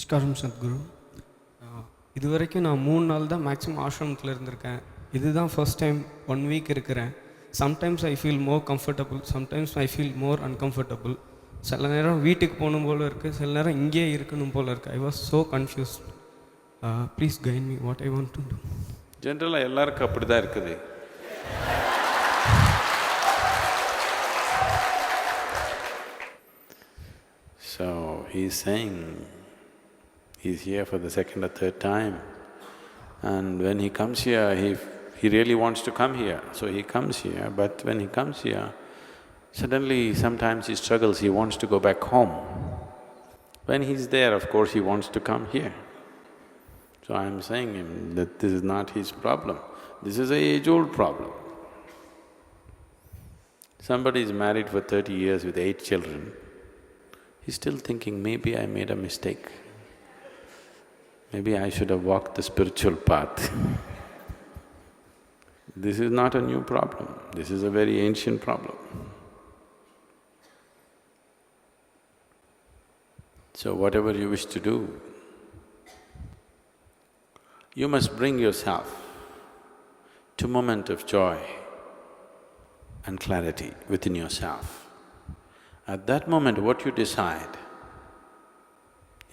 நமஸ்காரம் சத்குரு. இது வரைக்கும் நான் 3 நாள் தான் மேக்ஸிமம் ஆசிரமத்தில் இருந்திருக்கேன். இதுதான் ஃபர்ஸ்ட் டைம் 1 வீக் இருக்கிறேன். Sometimes I feel more comfortable, sometimes I feel more uncomfortable. சில நேரம் வீட்டுக்கு போகணும் போல் இருக்குது, சில நேரம் இங்கேயே இருக்கணும் போல் இருக்குது. I was so confused. Please guide me what I want to do. ஜென்ரலாக எல்லாருக்கும் அப்படி தான் இருக்குது. So he's saying he's here for the second or third time, and when he comes here, he really wants to come here, so he comes here. But when he comes here, suddenly sometimes he struggles, he wants to go back home. When he's there, of course, he wants to come here. So I'm saying him that this is not his problem, this is an age-old problem. Somebody is married for 30 years with 8 children, he's still thinking, maybe I made a mistake. Maybe I should have walked the spiritual path. This is not a new problem, this is a very ancient problem. So whatever you wish to do, you must bring yourself to a moment of joy and clarity within yourself. At that moment, what you decide,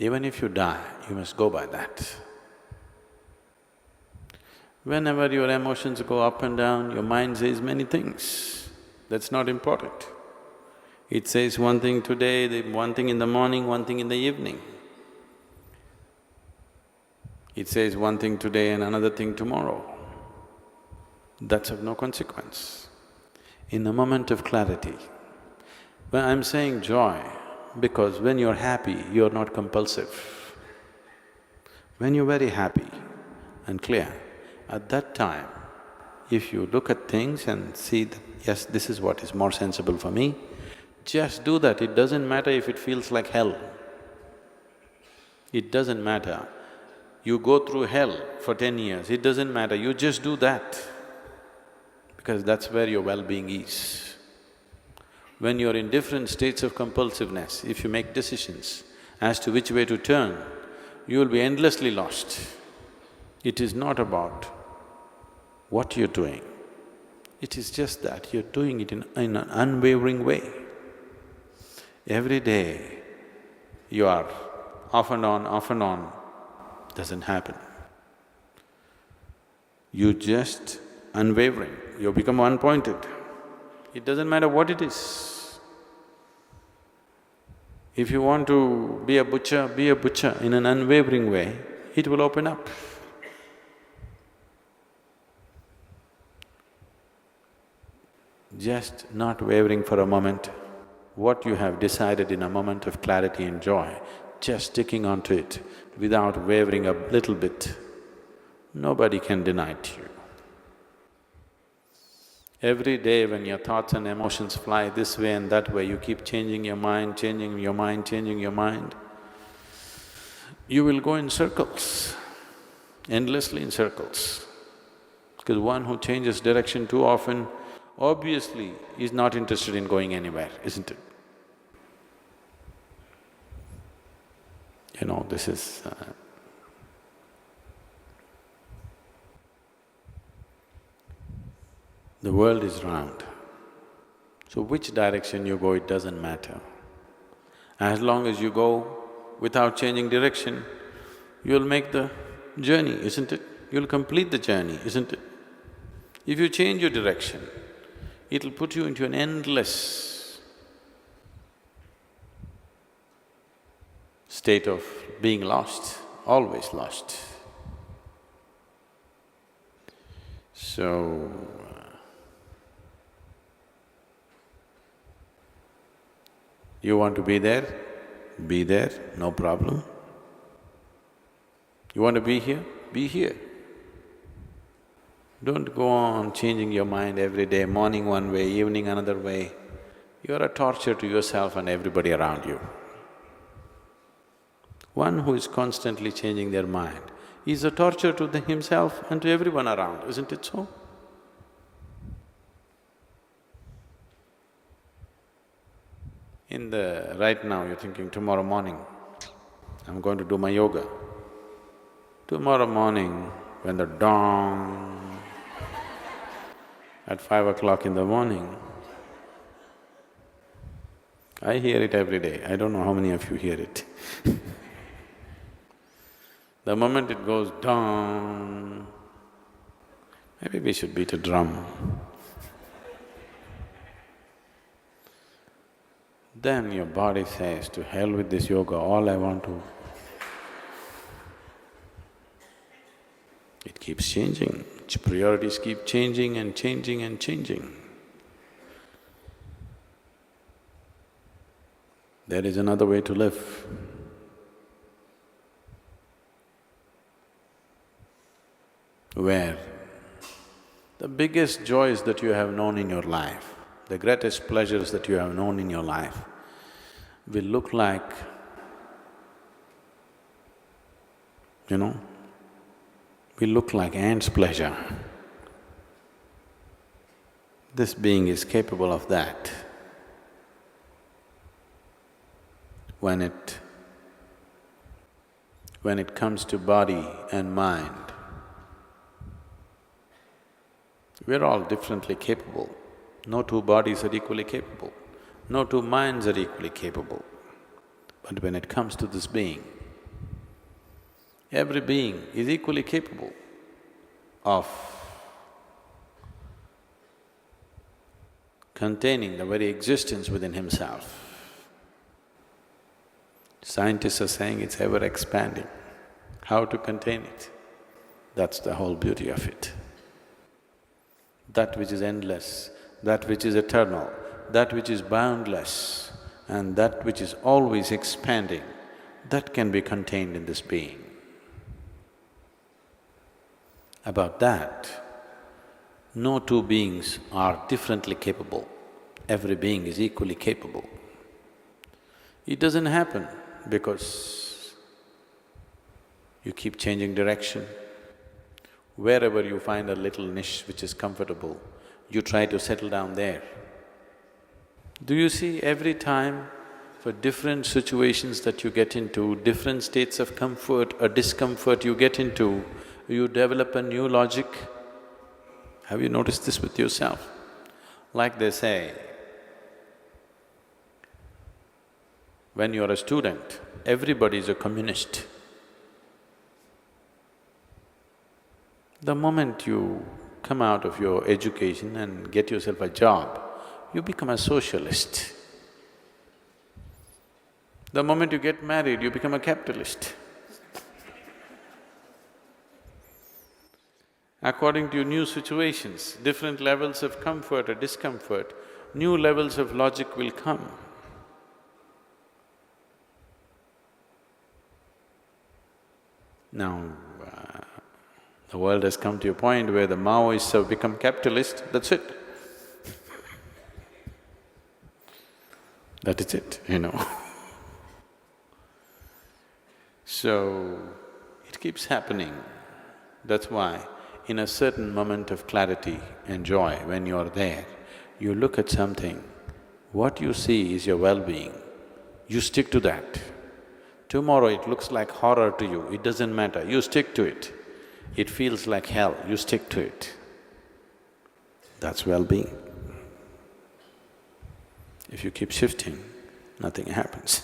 even if you die, you must go by that. Whenever your emotions go up and down, your mind says many things. That's not important. It says one thing today, one thing in the morning, one thing in the evening. It says one thing today and another thing tomorrow. That's of no consequence. In a moment of clarity, well, I'm saying joy because when you're happy, you're not compulsive. When you're very happy and clear, at that time, if you look at things and see that, yes, this is what is more sensible for me, just do that. It doesn't matter if it feels like hell. It doesn't matter. You go through hell for 10 years, it doesn't matter, you just do that, because that's where your well-being is. When you're in different states of compulsiveness, if you make decisions as to which way to turn, you will be endlessly lost. It is not about what you're doing, it is just that you're doing it in an unwavering way. Every day you are off and on, doesn't happen. You just unwavering, you become one-pointed. It doesn't matter what it is. If you want to be a butcher in an unwavering way, it will open up. Just not wavering for a moment, what you have decided in a moment of clarity and joy, just sticking onto it without wavering a little bit, nobody can deny it to you. Every day when your thoughts and emotions fly this way and that way, you keep changing your mind, changing your mind, changing your mind, you will go in circles, endlessly in circles. Because one who changes direction too often, obviously is not interested in going anywhere, isn't it? You know, this is… the world is round, so which direction you go, it doesn't matter. As long as you go without changing direction, you'll make the journey, isn't it? You'll complete the journey, isn't it? If you change your direction, it'll put you into an endless state of being lost, always lost. So, you want to be there, no problem. You want to be here? Be here. Don't go on changing your mind every day, morning one way, evening another way. You're a torture to yourself and everybody around you. One who is constantly changing their mind is a torture to himself and to everyone around, isn't it so? Right now you're thinking, tomorrow morning I'm going to do my yoga. Tomorrow morning, when the dong at 5 o'clock in the morning, I hear it every day, I don't know how many of you hear it. The moment it goes dong, maybe we should beat a drum. Then your body says, to hell with this yoga, all I want to… It keeps changing, its priorities keep changing and changing and changing. There is another way to live. Where the biggest joys that you have known in your life, the greatest pleasures that you have known in your life will look like, will look like ant's pleasure. This being is capable of that. When it comes to body and mind, we're all differently capable. No two bodies are equally capable, no two minds are equally capable. But when it comes to this being, every being is equally capable of containing the very existence within himself. Scientists are saying it's ever expanding. How to contain it? That's the whole beauty of it. That which is endless, that which is eternal, that which is boundless, and that which is always expanding, that can be contained in this being. About that, no two beings are differently capable. Every being is equally capable. It doesn't happen because you keep changing direction. Wherever you find a little niche which is comfortable, you try to settle down there. Do you see, every time for different situations that you get into, different states of comfort or discomfort you get into, you develop a new logic? Have you noticed this with yourself? Like they say, when you're a student, everybody is a communist. The moment you come out of your education and get yourself a job, you become a socialist. The moment you get married, you become a capitalist. According to new situations, different levels of comfort or discomfort, new levels of logic will come. Now, the world has come to a point where the Maoists have become capitalist, that's it. That is it, So, it keeps happening. That's why in a certain moment of clarity and joy, when you're there, you look at something, what you see is your well-being, you stick to that. Tomorrow it looks like horror to you, it doesn't matter, you stick to it. It feels like hell, you stick to it. That's well-being. If you keep shifting, nothing happens.